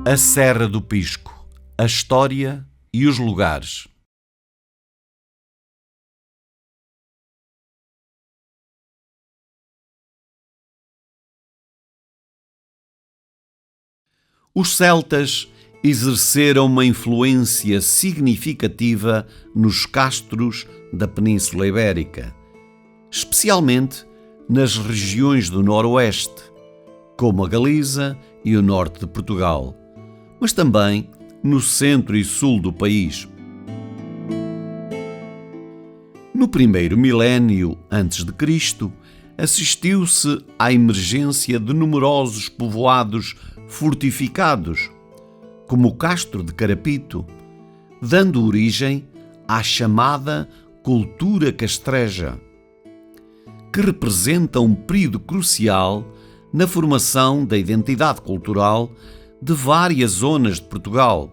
A Serra do Pisco, a história e os lugares. Os celtas exerceram uma influência significativa nos castros da Península Ibérica, especialmente nas regiões do noroeste, como a Galiza e o norte de Portugal, mas também no centro e sul do país. No primeiro milénio antes de Cristo, assistiu-se à emergência de numerosos povoados fortificados, como o Castro de Carapito, dando origem à chamada cultura castreja, que representa um período crucial na formação da identidade cultural de várias zonas de Portugal,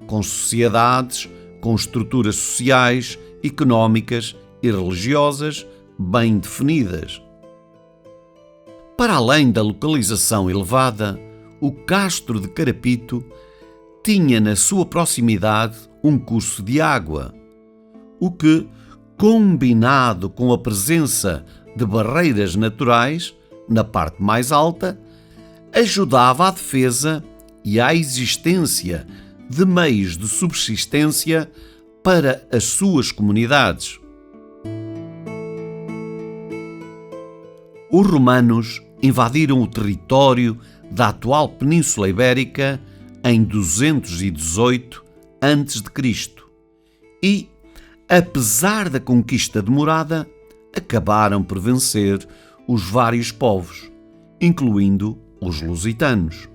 com sociedades com estruturas sociais, económicas e religiosas bem definidas. Para além da localização elevada, o Castro de Carapito tinha na sua proximidade um curso de água, o que, combinado com a presença de barreiras naturais na parte mais alta, ajudava à defesa e à existência de meios de subsistência para as suas comunidades. Os romanos invadiram o território da atual Península Ibérica em 218 a.C. e, apesar da conquista demorada, acabaram por vencer os vários povos, incluindo os lusitanos.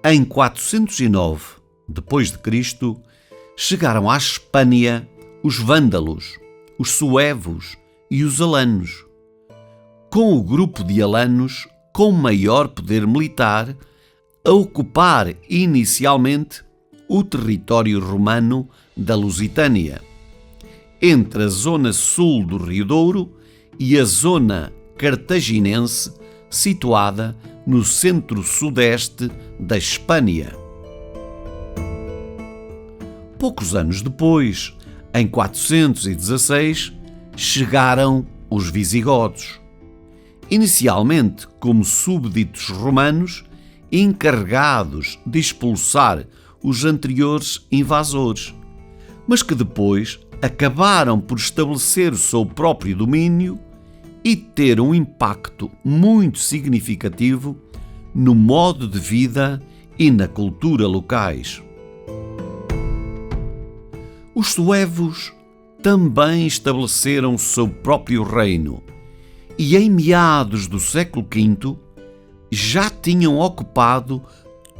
Em 409 d.C., chegaram à Espanha os vândalos, os suevos e os alanos, com o grupo de alanos com maior poder militar a ocupar inicialmente o território romano da Lusitânia, entre a zona sul do Rio Douro e a zona cartaginense situada no centro-sudeste da Espanha. Poucos anos depois, em 416, chegaram os visigodos, inicialmente como súbditos romanos encarregados de expulsar os anteriores invasores, mas que depois acabaram por estabelecer o seu próprio domínio e ter um impacto muito significativo no modo de vida e na cultura locais. Os suevos também estabeleceram o seu próprio reino e, em meados do século V, já tinham ocupado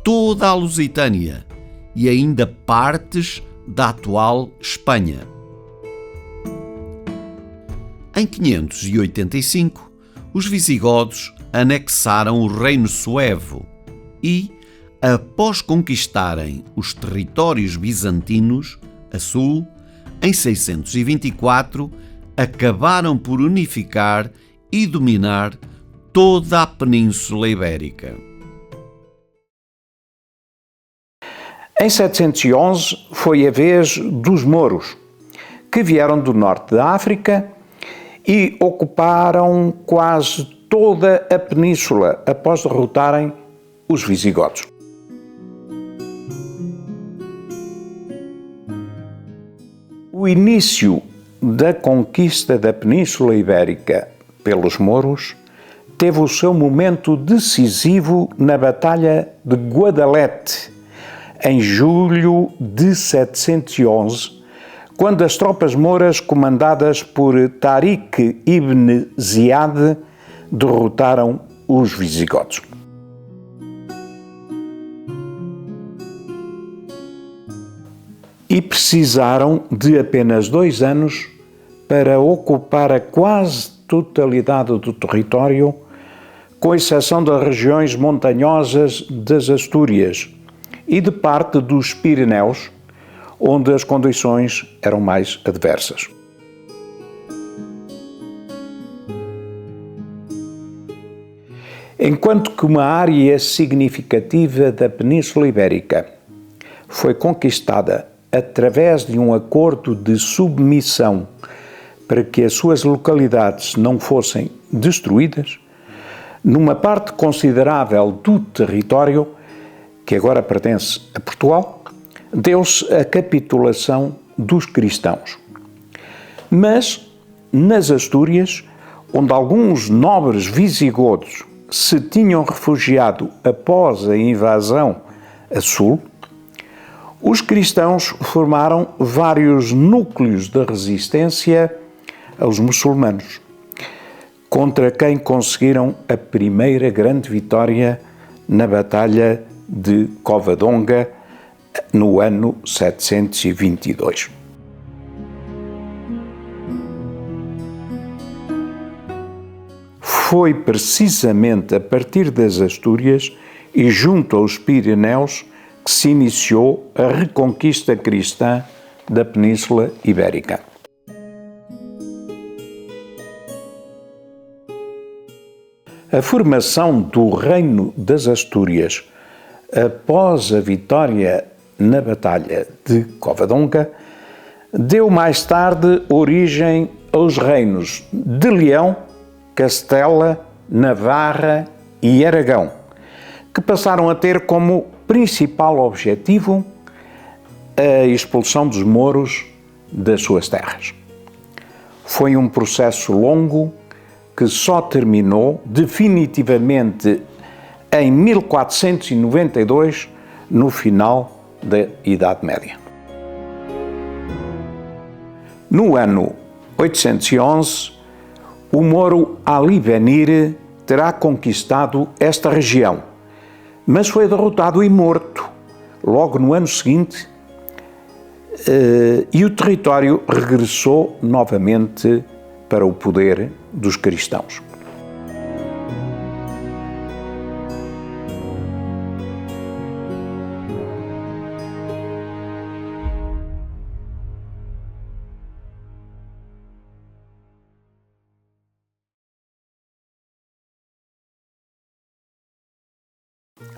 toda a Lusitânia e ainda partes da atual Espanha. Em 585, os visigodos anexaram o reino suevo e, após conquistarem os territórios bizantinos a sul, em 624, acabaram por unificar e dominar toda a Península Ibérica. Em 711 foi a vez dos mouros, que vieram do norte da África e ocuparam quase toda a península após derrotarem os visigodos. O início da conquista da Península Ibérica pelos mouros teve o seu momento decisivo na Batalha de Guadalete, em julho de 711, quando as tropas mouras comandadas por Tariq ibn Ziyad derrotaram os visigodos. E precisaram de apenas 2 anos para ocupar a quase totalidade do território, com exceção das regiões montanhosas das Astúrias e de parte dos Pirineus, onde as condições eram mais adversas. Enquanto que uma área significativa da Península Ibérica foi conquistada através de um acordo de submissão para que as suas localidades não fossem destruídas, numa parte considerável do território, que agora pertence a Portugal, deu-se a capitulação dos cristãos. Mas, nas Astúrias, onde alguns nobres visigodos se tinham refugiado após a invasão a sul, os cristãos formaram vários núcleos de resistência aos muçulmanos, contra quem conseguiram a primeira grande vitória na Batalha de Covadonga, no ano 722. Foi precisamente a partir das Astúrias e junto aos Pirineus que se iniciou a reconquista cristã da Península Ibérica. A formação do Reino das Astúrias após a vitória na Batalha de Covadonga deu mais tarde origem aos reinos de Leão, Castela, Navarra e Aragão, que passaram a ter como principal objetivo a expulsão dos mouros das suas terras. Foi um processo longo que só terminou definitivamente em 1492, no final da Idade Média. No ano 811, o mouro Ali Benir terá conquistado esta região, mas foi derrotado e morto logo no ano seguinte, e o território regressou novamente para o poder dos cristãos.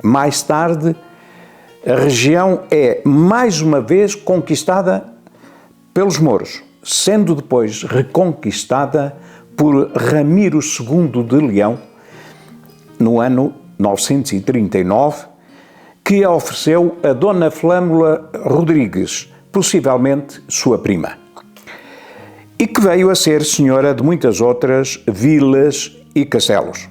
Mais tarde, a região é mais uma vez conquistada pelos mouros, sendo depois reconquistada por Ramiro II de Leão, no ano 939, que a ofereceu a Dona Flâmula Rodrigues, possivelmente sua prima, e que veio a ser senhora de muitas outras vilas e castelos.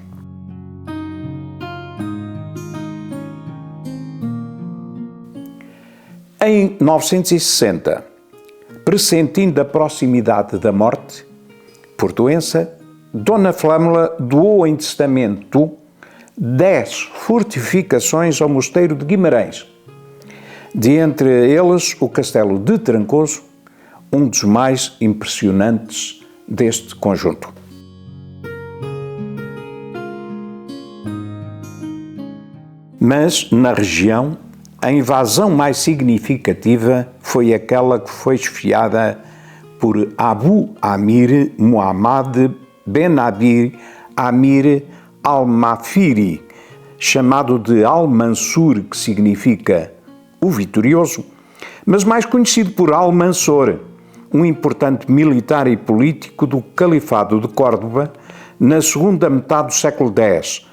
Em 960, pressentindo a proximidade da morte por doença, Dona Flâmula doou em testamento 10 fortificações ao mosteiro de Guimarães, de entre eles o castelo de Trancoso, um dos mais impressionantes deste conjunto. Mas, na região, a invasão mais significativa foi aquela que foi esfiada por Abu Amir Muhammad Ben Abi Amir al-Mafiri, chamado de Al-Mansur, que significa o vitorioso, mas mais conhecido por Al-Mansur, um importante militar e político do Califado de Córdoba na segunda metade do século X,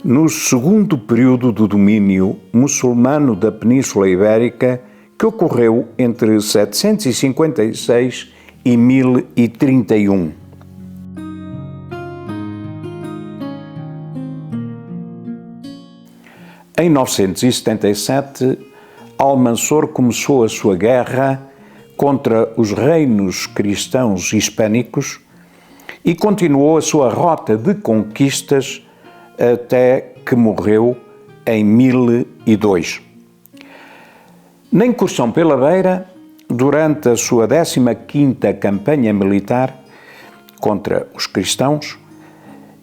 no segundo período do domínio muçulmano da Península Ibérica, que ocorreu entre 756 e 1031. Em 977, Al-Mansur começou a sua guerra contra os reinos cristãos hispânicos e continuou a sua rota de conquistas até que morreu em 1002. Na incursão pela Beira, durante a sua 15ª campanha militar contra os cristãos,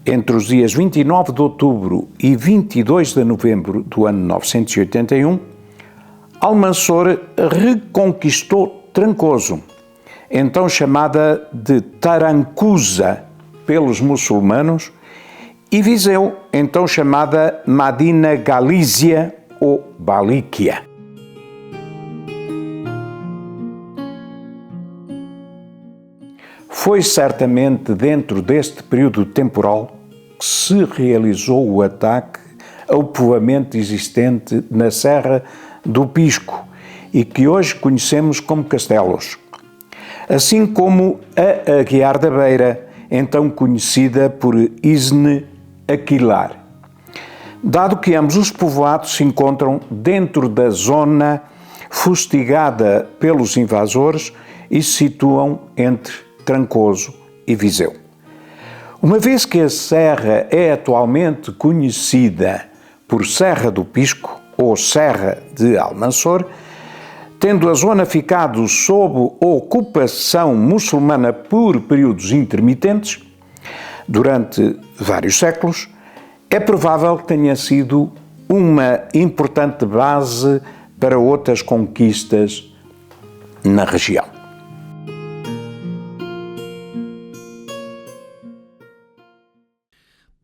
entre os dias 29 de outubro e 22 de novembro do ano 981, Al-Mansur reconquistou Trancoso, então chamada de Tarancusa pelos muçulmanos, e Viseu, então chamada Madina Galícia ou Balíquia. Foi certamente dentro deste período temporal que se realizou o ataque ao povoamento existente na Serra do Pisco e que hoje conhecemos como Castelos, assim como a Aguiar da Beira, então conhecida por Isne Aquilar, dado que ambos os povoados se encontram dentro da zona fustigada pelos invasores e se situam entre Trancoso e Viseu. Uma vez que a serra é atualmente conhecida por Serra do Pisco ou Serra de Almansor, tendo a zona ficado sob ocupação muçulmana por períodos intermitentes, durante vários séculos, é provável que tenha sido uma importante base para outras conquistas na região.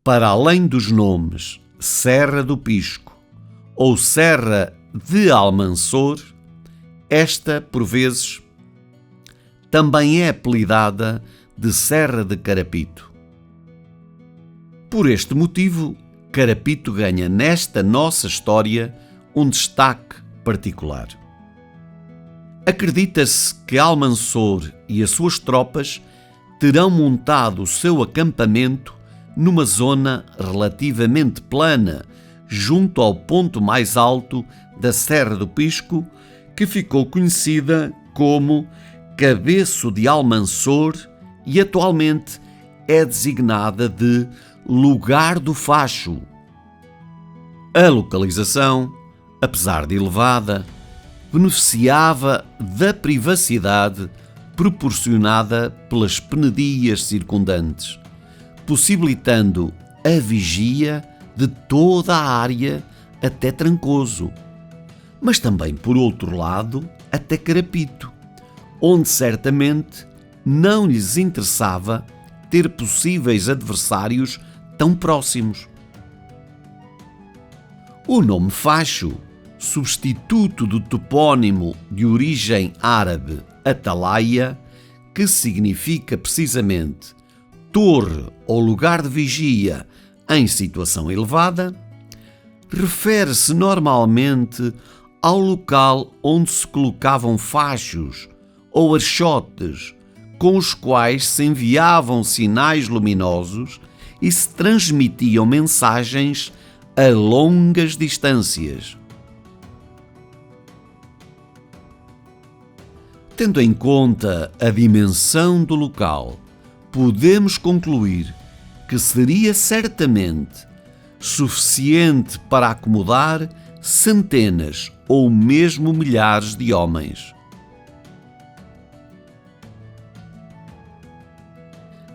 Para além dos nomes Serra do Pisco ou Serra de Almansor, esta, por vezes, também é apelidada de Serra de Carapito. Por este motivo, Carapito ganha nesta nossa história um destaque particular. Acredita-se que Almansor e as suas tropas terão montado o seu acampamento numa zona relativamente plana, junto ao ponto mais alto da Serra do Pisco, que ficou conhecida como Cabeço de Almansor e atualmente é designada de Lugar do Facho. A localização, apesar de elevada, beneficiava da privacidade proporcionada pelas penedias circundantes, possibilitando a vigia de toda a área até Trancoso, mas também, por outro lado, até Carapito, onde certamente não lhes interessava ter possíveis adversários tão próximos. O nome Facho, substituto do topónimo de origem árabe Atalaia, que significa precisamente torre ou lugar de vigia em situação elevada, refere-se normalmente ao local onde se colocavam fachos ou archotes, com os quais se enviavam sinais luminosos e se transmitiam mensagens a longas distâncias. Tendo em conta a dimensão do local, podemos concluir que seria certamente suficiente para acomodar centenas ou mesmo milhares de homens.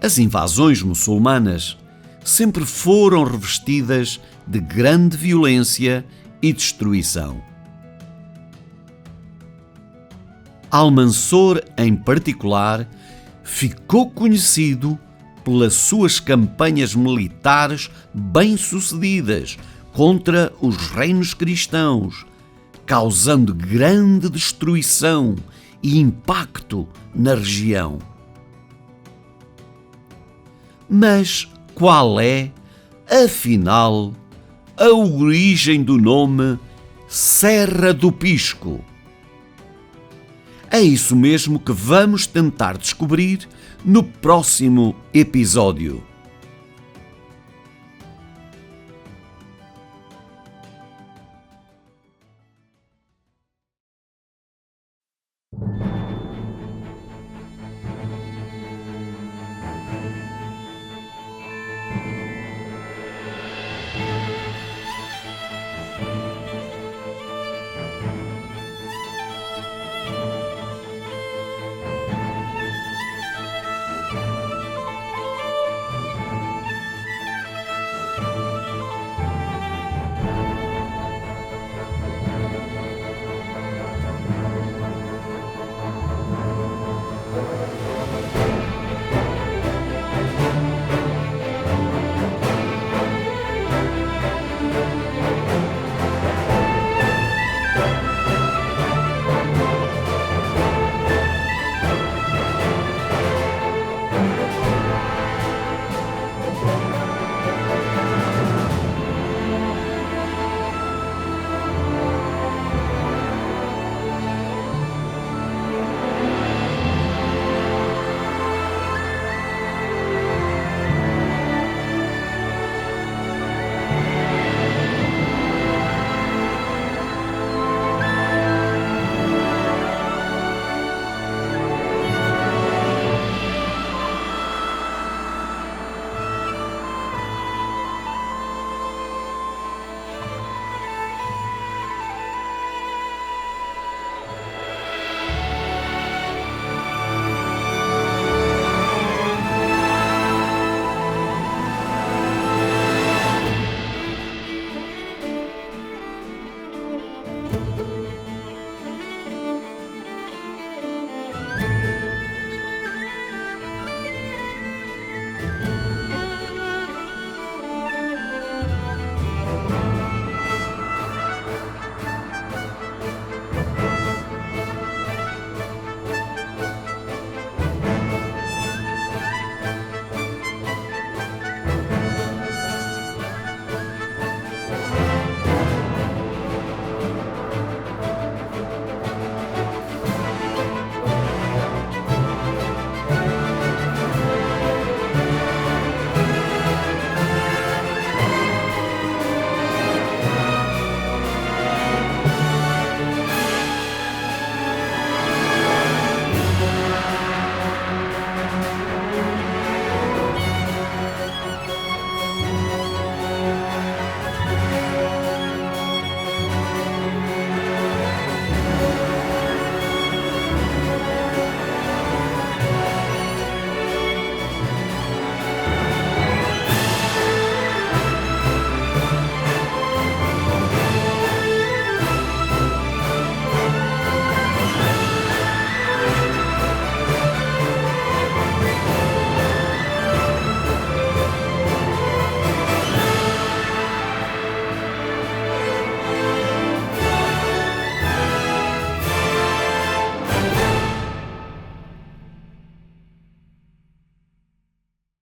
As invasões muçulmanas sempre foram revestidas de grande violência e destruição. Almansor, em particular, ficou conhecido pelas suas campanhas militares bem-sucedidas contra os reinos cristãos, causando grande destruição e impacto na região. Mas qual é, afinal, a origem do nome Serra do Pisco? É isso mesmo que vamos tentar descobrir no próximo episódio.